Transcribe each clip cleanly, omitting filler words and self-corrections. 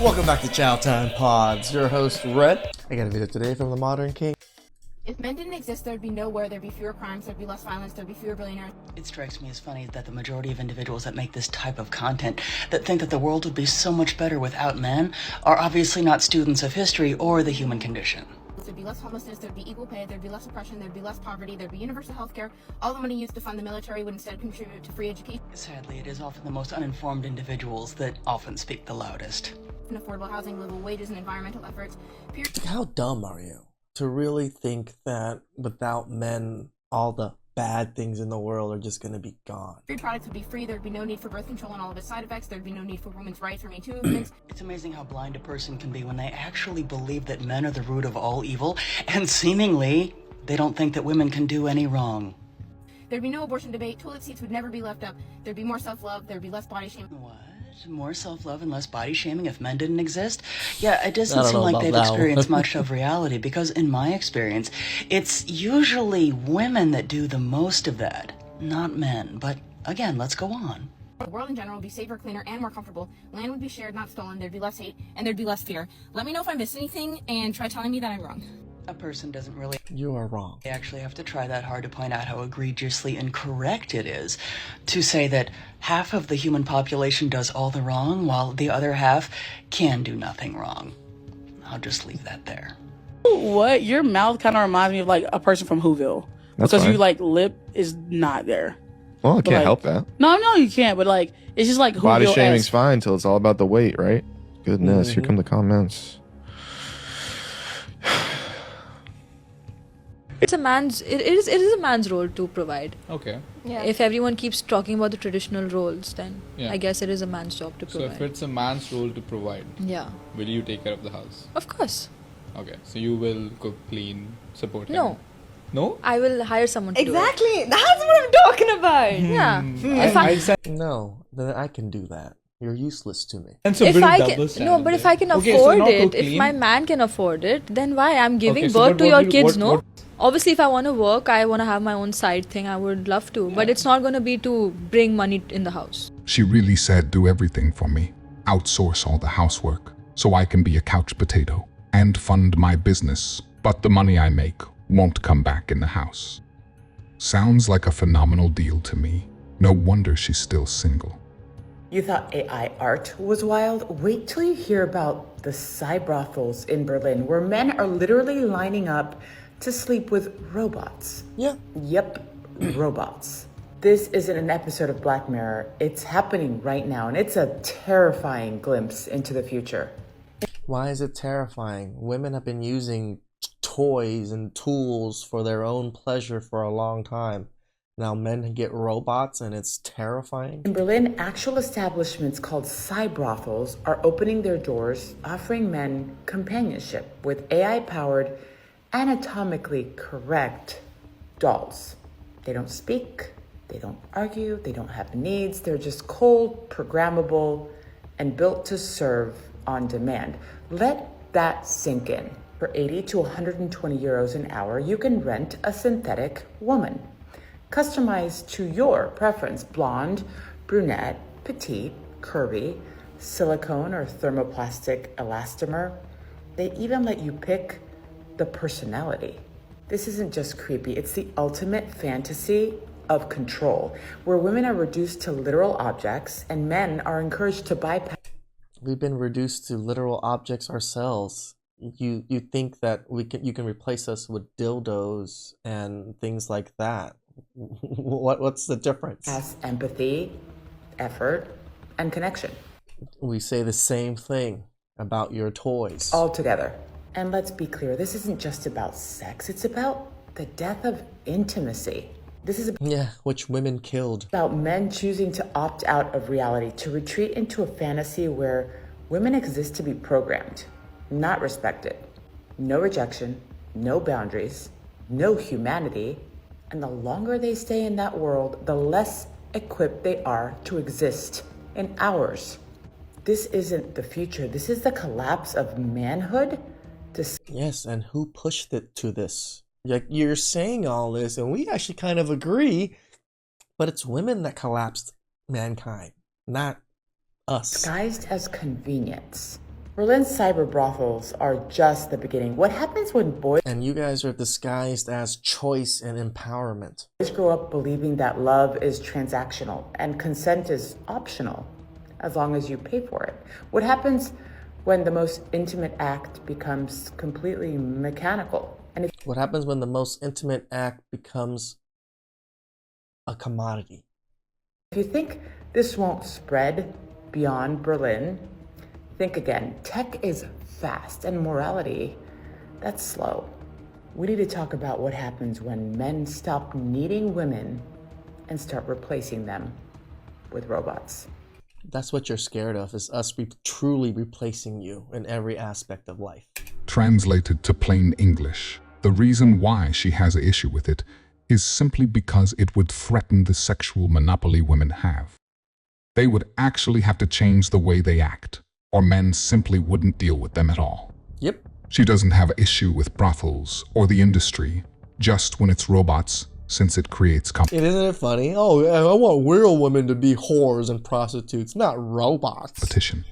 Welcome back to Chow Time Pods. Your host, Red. I got a video today from the Modern King. If men didn't exist, there'd be no war, there'd be fewer crimes, there'd be less violence, there'd be fewer billionaires. It strikes me as funny that the majority of individuals that make this type of content that think that the world would be so much better without men are obviously not students of history or the human condition. There'd be less homelessness, there'd be equal pay, there'd be less oppression, there'd be less poverty, there'd be universal health care. All the money used to fund the military would instead contribute to free education. Sadly, it is often the most uninformed individuals that often speak the loudest. And affordable housing, livable wages, and environmental efforts. How dumb are you to really think that without men, all the bad things in the world are just going to be gone? Free products would be free, there'd be no need for birth control and all of its side effects, there'd be no need for women's rights or Me Too movements. It's amazing how blind a person can be when they actually believe that men are the root of all evil, and seemingly they don't think that women can do any wrong. There'd be no abortion debate, toilet seats would never be left up, there'd be more self-love, there'd be less body shame. What? More self-love and less body shaming if men didn't exist? Yeah, it doesn't seem know like about they've that experienced one. much of reality, because in my experience, it's usually women that do the most of that, not men. But again, let's go on. The world in general would be safer, cleaner, and more comfortable. Land would be shared, not stolen. There'd be less hate, and there'd be less fear. Let me know if I missed anything, and try telling me that I'm wrong. A person doesn't really You are wrong. actually have to try that hard to point out how egregiously incorrect it is to say that half of the human population does all the wrong while the other half can do nothing wrong. I'll just leave that there. What? Your mouth kind of reminds me of like a person from Whoville. That's because fine. you like lip is not there. Well, I But, can't like, help that. No, you can't. But like, it's just like Body Whoville-esque. shaming's fine till it's all about the weight, right? Goodness, here Mhm. come the comments. It is a man's role to provide. Okay. If everyone keeps talking about the traditional roles, then Yeah. I guess it is a man's job to So provide. if it's a man's role to provide, Yeah, will you take care of the house? of course. Okay. So you will cook, clean, support him? No, No? I will hire someone to Exactly. That's what I'm talking about. do it. Yeah. If I said No, then I can do that. You're useless to me. and so if build I double can, no, standard but if there. I can Okay, so afford not it, cook if clean. my man can afford it, then why? I'm giving Okay, so birth but to what your will- kids, no? what- Obviously, if I want to work, I want to have my own side thing. I would love to, but it's not going to be to bring money in the house. She really said do everything for me, outsource all the housework, so I can be a couch potato and fund my business, but the money I make won't come back in the house. Sounds like a phenomenal deal to me. No wonder she's still single. You thought AI art was wild? Wait till you hear about the brothels in Berlin, where men are literally lining up to sleep with robots. Yeah. Yep, robots. This isn't an episode of Black Mirror. It's happening right now, and it's a terrifying glimpse into the future. Why is it terrifying? Women have been using toys and tools for their own pleasure for a long time. Now men get robots and it's terrifying. In Berlin, actual establishments called brothels are opening their doors, offering men companionship with AI-powered, anatomically correct dolls. They don't speak, they don't argue, they don't have needs. They're just cold, programmable, and built to serve on demand. Let that sink in. For 80 to 120 euros an hour, you can rent a synthetic woman. Customized to your preference: blonde, brunette, petite, curvy, silicone or thermoplastic elastomer. They even let you pick the personality. This isn't just creepy, it's the ultimate fantasy of control, where women are reduced to literal objects and men are encouraged to bypass. We've been reduced to literal objects ourselves. You think that you can replace us with dildos and things like that. What's the difference? Empathy, effort, and connection. We say the same thing about your toys. All together. And let's be clear, this isn't just about sex, it's about the death of intimacy. This is Yeah, which women killed. about men choosing to opt out of reality, to retreat into a fantasy where women exist to be programmed, not respected. No rejection, no boundaries, no humanity. And the longer they stay in that world, the less equipped they are to exist in ours. This isn't the future. This is the collapse of manhood. Yes, and who pushed it to this? Like, you're saying all this, and we actually kind of agree, but it's women that collapsed mankind, not us. Disguised as convenience. Berlin's cyber brothels are just the beginning. What happens when boys And you guys are disguised as choice and empowerment. grow up believing that love is transactional and consent is optional as long as you pay for it? What happens when the most intimate act becomes completely mechanical? And What happens when the most intimate act becomes a commodity? if you think this won't spread beyond Berlin, think again. Tech is fast and morality, that's slow. We need to talk about what happens when men stop needing women and start replacing them with robots. That's what you're scared of, is us truly replacing you in every aspect of life. Translated to plain English, the reason why she has an issue with it is simply because it would threaten the sexual monopoly women have. They would actually have to change the way they act, or men simply wouldn't deal with them at all. Yep. She doesn't have an issue with brothels or the industry, just when it's robots, since it creates Isn't it funny? Oh, yeah, I want real women to be whores and prostitutes, not robots. competition.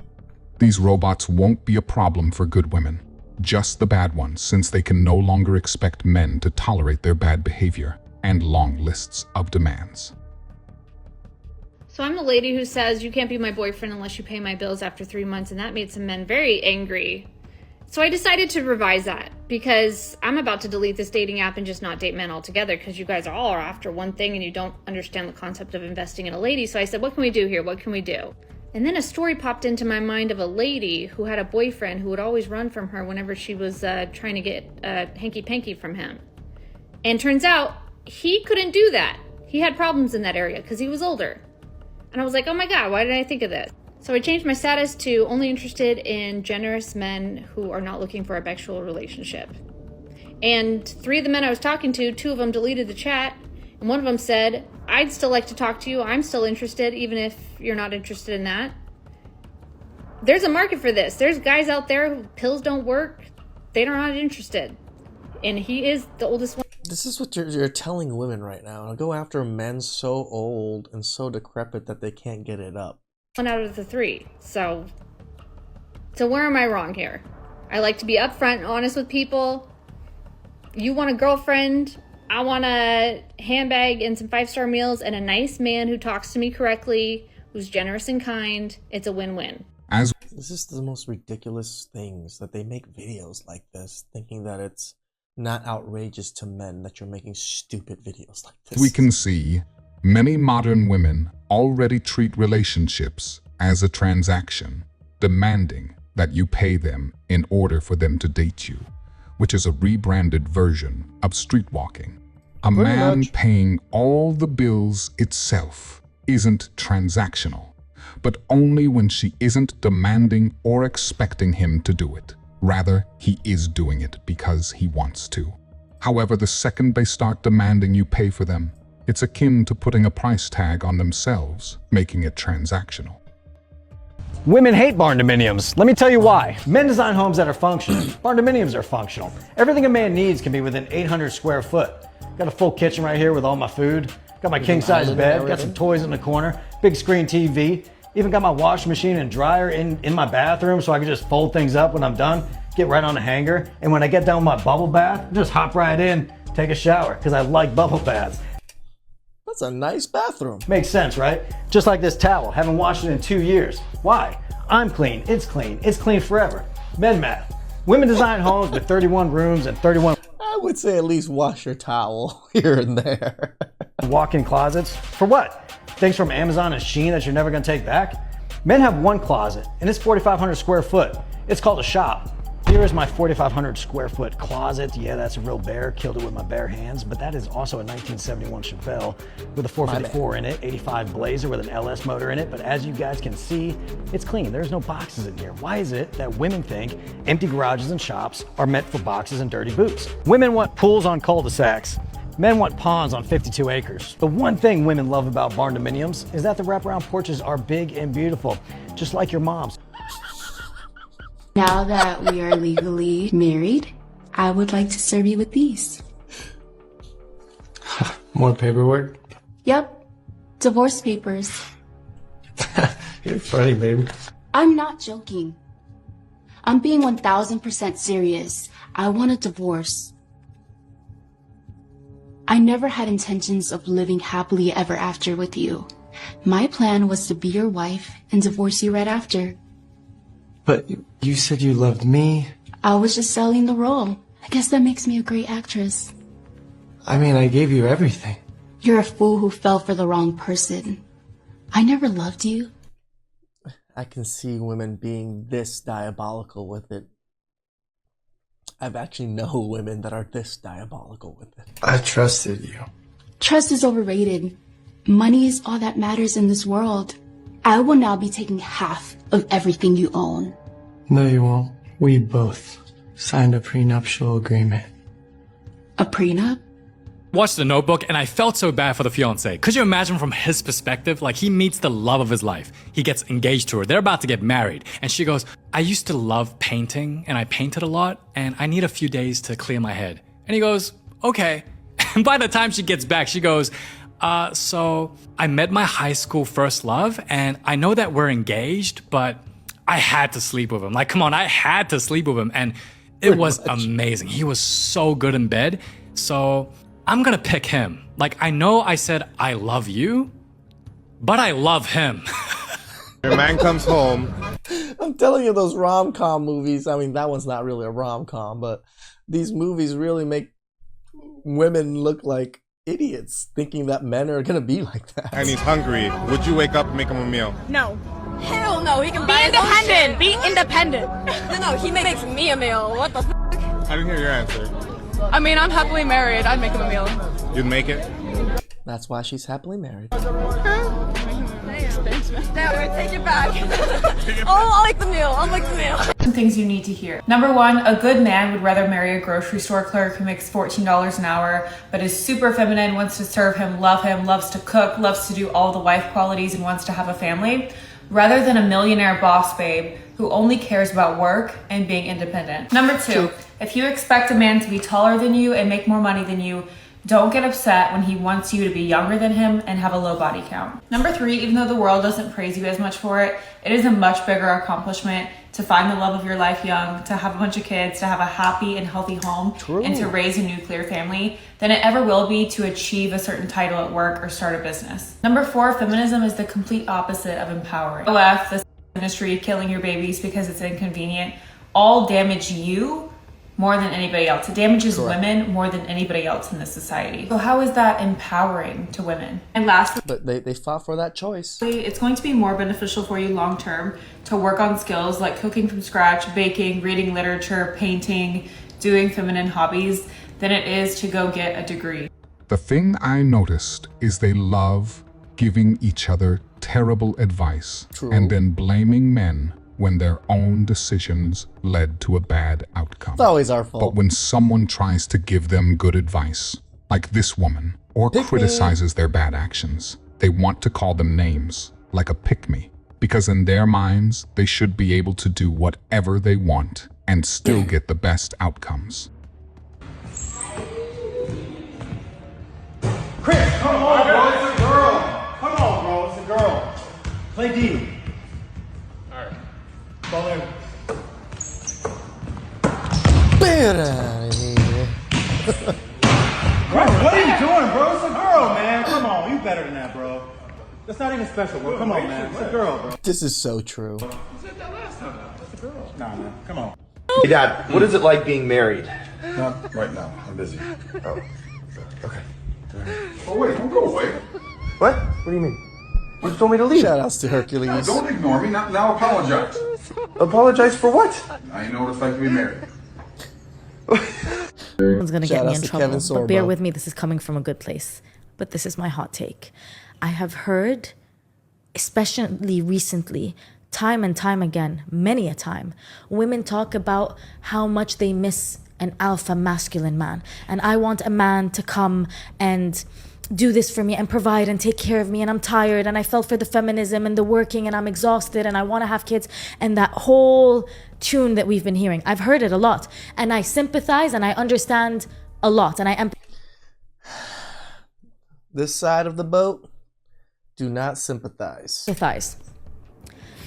These robots won't be a problem for good women, just the bad ones, since they can no longer expect men to tolerate their bad behavior and long lists of demands. So I'm the lady who says you can't be my boyfriend unless you pay my bills after 3 months, and that made some men very angry. So I decided to revise that because I'm about to delete this dating app and just not date men altogether because you guys all are after one thing and you don't understand the concept of investing in a lady. So I said, what can we do here? What can we do? And then a story popped into my mind of a lady who had a boyfriend who would always run from her whenever she was trying to get hanky-panky from him. And turns out he couldn't do that. He had problems in that area because he was older. And I was like, oh my God, why didn't I think of this? So I changed my status to only interested in generous men who are not looking for a sexual relationship. And 3 of the men I was talking to, 2 of them deleted the chat. And one of them said, I'd still like to talk to you. I'm still interested, even if you're not interested in that. There's a market for this. There's guys out there who pills don't work. They're not interested. And he is the oldest one. This is what you're telling women right now. Go after men so old and so decrepit that they can't get it up. 1 out of the 3. So where am I wrong here? I like to be upfront and honest with people. You want a girlfriend. I want a handbag and some 5-star meals and a nice man who talks to me correctly, who's generous and kind. It's a win-win. This is the most ridiculous things, that they make videos like this thinking that it's not outrageous to men that you're making stupid videos like this. We can see many modern women already treat relationships as a transaction, demanding that you pay them in order for them to date you, which is a rebranded version of streetwalking. A man paying all the bills itself isn't transactional, but only when she isn't demanding or expecting him to do it. Rather, he is doing it because he wants to. However, the second they start demanding you pay for them, it's akin to putting a price tag on themselves, making it transactional. Women hate barn dominiums. Let me tell you why. Men design homes that are functional. Barn dominiums are functional. Everything a man needs can be within 800 square foot. Got a full kitchen right here with all my food. Got my king-size bed. Got some toys in the corner. Big screen TV. Even got my washing machine and dryer in my bathroom so I can just fold things up when I'm done, get right on the hanger. And when I get done with my bubble bath, just hop right in, take a shower, because I like bubble baths. That's a nice bathroom. Makes sense, right? Just like this towel, haven't washed it in 2 years. Why? I'm clean, it's clean forever. Men math. Women design homes with 31 rooms and 31 I would say at least wash your towel here and there. walk-in closets. For what? Things from Amazon and Shein that you're never gonna take back? Men have one closet and it's 4,500 square foot. It's called a shop. Here is my 4,500 square foot closet. Yeah, that's a real bear. Killed it with my bare hands. But that is also a 1971 Chevelle with a 454 in it, 85 Blazer with an LS motor in it. But as you guys can see, it's clean. There's no boxes in here. Why is it that women think empty garages and shops are meant for boxes and dirty boots? Women want pools on cul-de-sacs. Men want ponds on 52 acres. The one thing women love about barn dominiums is that the wraparound porches are big and beautiful, just like your mom's. Now that we are legally married, I would like to serve you with these. More paperwork? Yep, divorce papers. You're funny, baby. I'm not joking. I'm being 1000% serious. I want a divorce. I never had intentions of living happily ever after with you. My plan was to be your wife and divorce you right after. But you said you loved me. I was just selling the role. I guess that makes me a great actress. I mean, I gave you everything. You're a fool who fell for the wrong person. I never loved you. I can see women being this diabolical with it. I've actually known women that are this diabolical with it. I trusted you. Trust is overrated. Money is all that matters in this world. I will now be taking half of everything you own. No, you won't. We both signed a prenuptial agreement. A prenup? Watched The Notebook and I felt so bad for the fiance. Could you imagine from his perspective? Like, he meets the love of his life. He gets engaged to her. They're about to get married. And she goes, I used to love painting and I painted a lot and I need a few days to clear my head. And he goes, okay. And by the time she gets back, she goes, so I met my high school first love and I know that we're engaged, but I had to sleep with him. Like, come on, I had to sleep with him. And it was amazing. He was so good in bed. So I'm gonna pick him. Like, I know I said I love you, but I love him. Your man comes home. I'm telling you, those rom-com movies, I mean, that one's not really a rom-com, but these movies really make women look like idiots, thinking that men are gonna be like that. And he's hungry. Would you wake up and make him a meal? No. Hell no, he can be independent. Be independent. No, he makes me a meal. What the f? I didn't hear your answer. I mean, I'm happily married. I'd make him a meal. You'd make it? That's why she's happily married. Never, take it back. I'll like the meal. I'll like the meal. Some things you need to hear. Number one, a good man would rather marry a grocery store clerk who makes $14 an hour, but is super feminine, wants to serve him, loves to cook, loves to do all the wife qualities, and wants to have a family, rather than a millionaire boss babe who only cares about work and being independent. Number two, if you expect a man to be taller than you and make more money than you, don't get upset when he wants you to be younger than him and have a low body count. Number three, even though the world doesn't praise you as much for it, it is a much bigger accomplishment to find the love of your life young, to have a bunch of kids, to have a happy and healthy home, and to raise a nuclear family than it ever will be to achieve a certain title at work or start a business. Number four, feminism is the complete opposite of empowering. OF, the industry, killing your babies because it's inconvenient, all damage you more than anybody else. It damages women more than anybody else in this society. So how is that empowering to women? And lastly, but they fought for that choice. It's going to be more beneficial for you long term to work on skills like cooking from scratch, baking, reading literature, painting, doing feminine hobbies than it is to go get a degree. The thing I noticed is they love giving each other terrible advice and then blaming men when their own decisions led to a bad outcome. It's always our fault. But when someone tries to give them good advice, like this woman, or criticizes their bad actions, they want to call them names, like a pick-me, because in their minds, they should be able to do whatever they want and still get the best outcomes. Chris, come on, bro. It's a girl. Come on, bro. It's a girl. Play D. Alright. Ball in. Get out of here. Bro, what are you doing, bro? It's a girl, man. Come on. You better than that, bro. That's not even special, bro. Come on, man. It's a girl, bro. This is so true. You said that last time. It's a girl. Nah, man. Come on. Hey, Dad, what is it like being married? Not right now. I'm busy. Oh, okay. Oh, wait, don't go away. What? What do you mean? You just told me to leave. Shout outs to Hercules. No, don't ignore me. Now apologize. Apologize for what? I know what it's like to be married. Someone's gonna Shout get me outs in to trouble, Kevin but bear Sorbo. with me. This is coming from a good place. But this is my hot take. I have heard, especially recently, time and time again, many a time, women talk about how much they miss an alpha masculine man. And I want a man to come and do this for me and provide and take care of me, and I'm tired and I fell for the feminism and the working and I'm exhausted and I want to have kids, and that whole tune that we've been hearing. I've heard it a lot and I sympathize and I understand a lot and I empathize. This side of the boat, do not sympathize.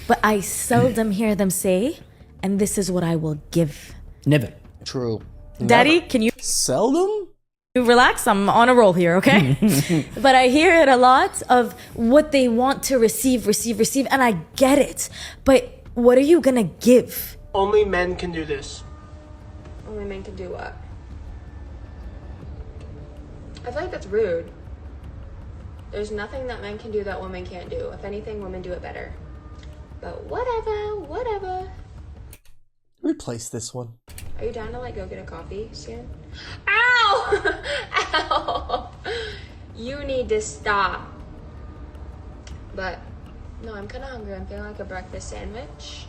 But I seldom hear them say, and this is what I will give. Never. True. Daddy, can you seldom? Relax, I'm on a roll here, okay? But I hear it a lot of what they want to receive, and I get it. But what are you gonna give? Only men can do this. Only men can do what? I feel like that's rude. There's nothing that men can do that women can't do. If anything, women do it better. But whatever. Replace this one. Are you down to like go get a coffee soon? Ow! Ow! You need to stop. But no, I'm kind of hungry. I'm feeling like a breakfast sandwich.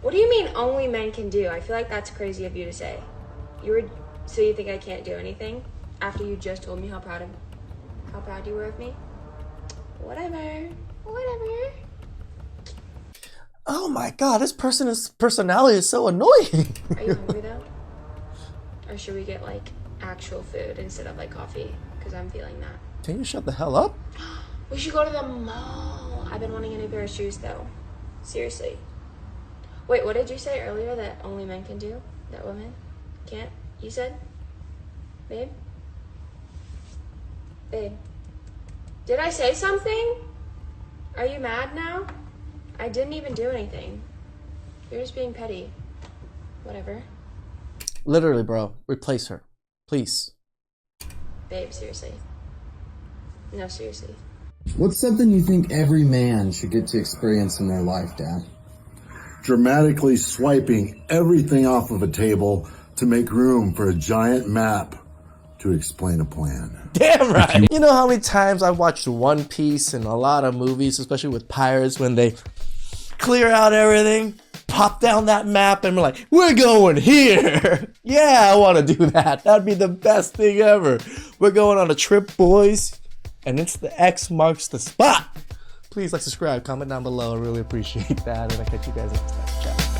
What do you mean only men can do? I feel like that's crazy of you to say. So you think I can't do anything after you just told me how proud you were of me? Whatever. Oh my god, this person's personality is so annoying. Are you hungry though? Or should we get like actual food instead of like coffee? Because I'm feeling that. Can you shut the hell up? We should go to the mall. I've been wanting a new pair of shoes though. Seriously. Wait, what did you say earlier that only men can do? That women can't? You said? Babe? Babe. Did I say something? Are you mad now? I didn't even do anything. You're just being petty. Whatever. Literally, bro. Replace her. Please. Babe, seriously. No, seriously. What's something you think every man should get to experience in their life, Dad? Dramatically swiping everything off of a table to make room for a giant map to explain a plan. Damn right. You know how many times I've watched One Piece and a lot of movies, especially with pirates, when they clear out everything, pop down that map, and we're like, we're going here. Yeah, I want to do that. That'd be the best thing ever. We're going on a trip, boys, and it's the X marks the spot. Please like, subscribe, comment down below. I really appreciate that, and I'll catch you guys next time. Ciao.